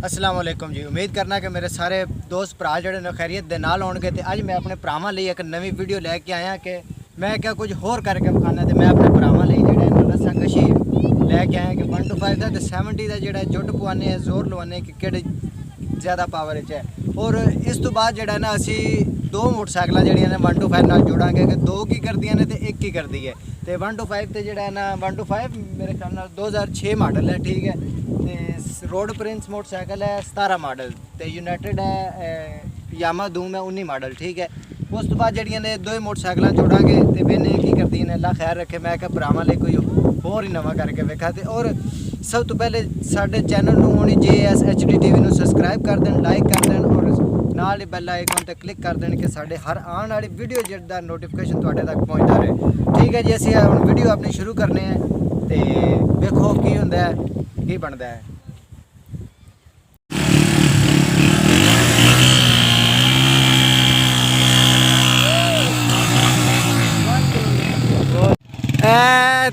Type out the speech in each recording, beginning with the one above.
अस्सलाम वालेकुम जी। उम्मीद करना कि मेरे सारे दोस्त भरा जो खैरियत दे नाल होणगे। ते अज मैं अपने भरावां लई एक नवी वीडियो लैके आया कि मैं क्या कुछ होर करके विखाना। ते मैं अपने भरावां लई जेह्ड़ा रस्सा कशी लैके आया कि 1 to 5 दा ते 70 दा जेह्ड़ा जुट पवाने जोर लवाने कि केह्ड़े ज़्यादा पावर च है। और इस तो बाद जेह्ड़ा ना असी दो मोटरसाइकिल जेह्ड़ियां ने 1 to 5 नाल जोड़ांगे कि दो की करदियां ने ते एक ही करदी है। ते 1 to 5 ते जेह्ड़ा है ना 1 to 5 मेरे ख्याल नाल 2006 मॉडल है, ठीक है। ते रोड प्रिंस मोटरसाइकिल है 17 मॉडल ते यूनाइटेड है यामा धूम है 19 मॉडल, ठीक है। उस तो बाद जड़ियां ने दो मोटरसाइकिल जोड़ांगे तो बेने की करदी ने अल्लाह खैर रखे। मैं क्या भरावां ले कोई होर ही नवा करके वेखा। ते और सब तो पहले साडे चैनल नूं होनी JSHD TV नूं सबसक्राइब कर देन, लाइक कर देन और नाल ही बैल आइकन ते क्लिक कर देन कि साडे हर आने वाली वीडियो जेह्दा नोटिफिकेशन तुहाडे तक पहुंचदा रहे, ठीक है जी। असीं हुण वीडियो अपनी शुरू करने हैं ते वेखो की हुंदा है की बनदा है।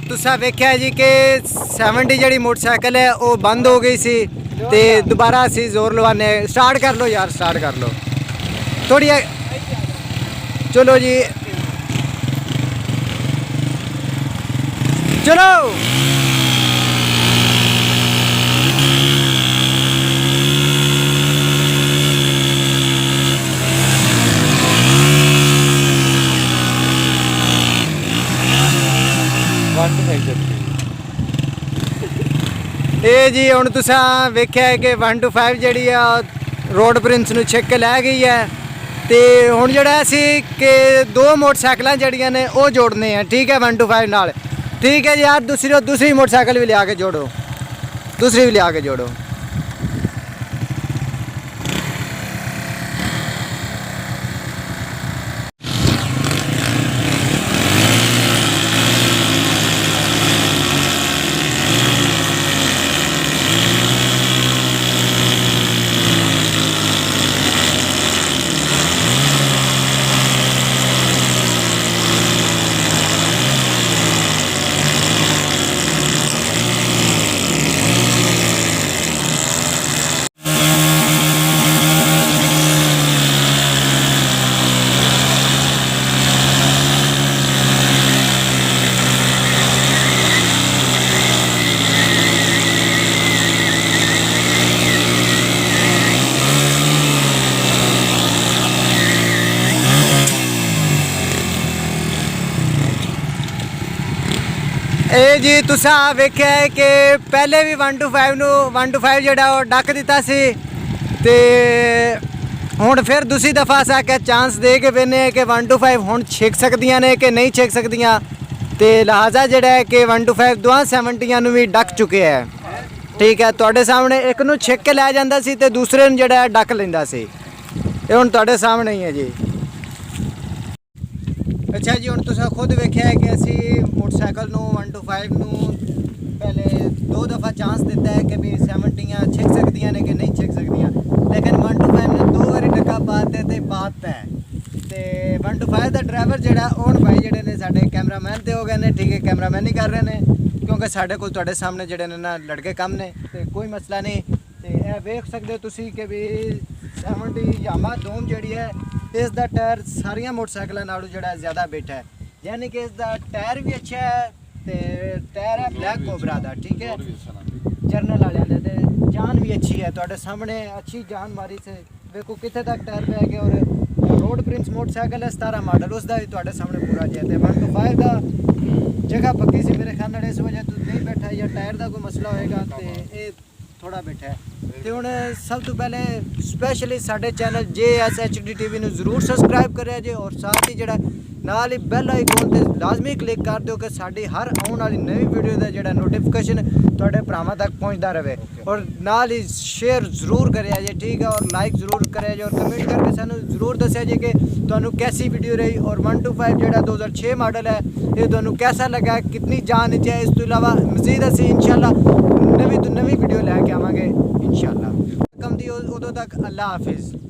तुसा वेख्या जी कि 70 जी मोटरसाइकिल है वो बंद हो गई सी ते दोबारा असी जोर लवाने। स्टार्ट कर लो यार, स्टार्ट कर लो थोड़ी। चलो जी चलो। ये जी हुण तुसां वेख्या है कि 1 to 5 जी रोड प्रिंस नूं छिक के लै गई है। तो हुण जिहड़ा असी कि दो मोटरसाइकिल जड़ियां ने वो जोड़ने हैं, ठीक है 1 to 5 नाल, ठीक है यार। दूसरी मोटरसाइकिल भी लिया के जोड़ो, दूसरी भी लिया के जोड़ो। ਇਹ ਜੀ ਤੁਸੀਂ ਵੇਖਿਆ ਹੈ ਕਿ ਪਹਿਲੇ ਵੀ 1 to 5 ਨੂੰ 1 to 5 ਜਿਹੜਾ ਉਹ ਡੱਕ ਦਿੱਤਾ ਸੀ ਤੇ ਹੁਣ ਫਿਰ ਦੂਸਰੀ ਦਫਾ ਸਾ ਕੇ ਚਾਂਸ ਦੇ ਕੇ ਵੇਨੇ ਕਿ 1 to 5 ਹੁਣ ਛੇਕ ਸਕਦੀਆਂ ਨੇ ਕਿ ਨਹੀਂ ਛੇਕ ਸਕਦੀਆਂ। ਤੇ ਲਿਹਾਜ਼ਾ ਜਿਹੜਾ ਹੈ ਕਿ 1 to 5 ਦੋਹਾਂ 70 ਨੂੰ ਵੀ ਡੱਕ ਚੁੱਕੇ ਹੈ, ਠੀਕ ਹੈ। ਤੁਹਾਡੇ ਸਾਹਮਣੇ ਇੱਕ ਨੂੰ ਛੇਕ ਕੇ ਲੈ ਜਾਂਦਾ ਸੀ ਤੇ ਦੂਸਰੇ ਨੂੰ ਜਿਹੜਾ ਡੱਕ ਲੈਂਦਾ ਸੀ। ਇਹ ਹੁਣ ਤੁਹਾਡੇ ਸਾਹਮਣੇ ਹੀ ਹੈ ਜੀ। अच्छा जी हुण तुसां खुद वेख्या है कि असी मोटरसाइकिल नूं 1 to 5 नूं पहले दो दफ़ा चांस दिता है कि भी 70 छिक सकदियां ने कि नहीं छिक सकदियां, लेकिन 1 to 5 ने दो बारी डक्का पाते ते बात है। ते 1 to 5 दा ड्राइवर जिहड़ा हुण भाई जिहड़े ने साडे कैमरामैन ते हो गए ने, ठीक है। कैमरामैन ही कर रहे ने क्योंकि साडे कोल तुहाडे सामने जिहड़े ने ना लड़के कम ने ते कोई मसला नहीं। ते ਇਹ ਵੇਖ ਸਕਦੇ ਹੋ ਤੁਸੀਂ ਕਿ ਵੀ 70 यामा धूम जिहड़ी है इस दा टायर सारिया मोटरसाइकिलों नालों जिहड़ा ज़्यादा बैठा है, यानी कि इसका टायर भी अच्छा है। तो टायर है ब्लैक कोबरा दा, ठीक है, जर्नल वाले दे। जान भी अच्छी है, तुहाडे सामने अच्छी जान मारी से वेखो कितने तक टायर पै गए। और रोड प्रिंस मोटरसाइकिल है 17 मॉडल, उसका भी तुहाडे सामने पूरा जाए। 1 to 5 का जगह पक्की सी मेरे ख्याल नाल इस वजह तो नहीं बैठा या टायर का कोई मसला होएगा तो ये थोड़ा बैठा है। तो हुण सब तो पहले स्पैशली साडे चैनल JSHD TV नूं जरूर सबसक्राइब करें जे और साथ ही जिहड़ा नाल ही बैल आइकन ते लाजमी क्लिक कर दो कि साडी हर आने वाली नवी वीडियो दा जिहड़ा नोटिफिकेशन तुहाडे भरावां तक पहुंचदा रहे। और नाल ही शेयर जरूर करें जे, ठीक है, और लाइक जरूर करें जे और कमेंट करके सानूं जरूर दस्सिया जे कि तुहानूं कैसी वीडियो रही। और 1 to 5 जिहड़ा 2006 मॉडल है ये तुहानूं कैसा लगा, कितनी जान च है। इस तो इलावा मजीद असीं इंशाअल्लाह नवी तो नवी वीडियो लैके आवांगे इंशाअल्लाह। कम दी उदों तक अल्लाह हाफिज़।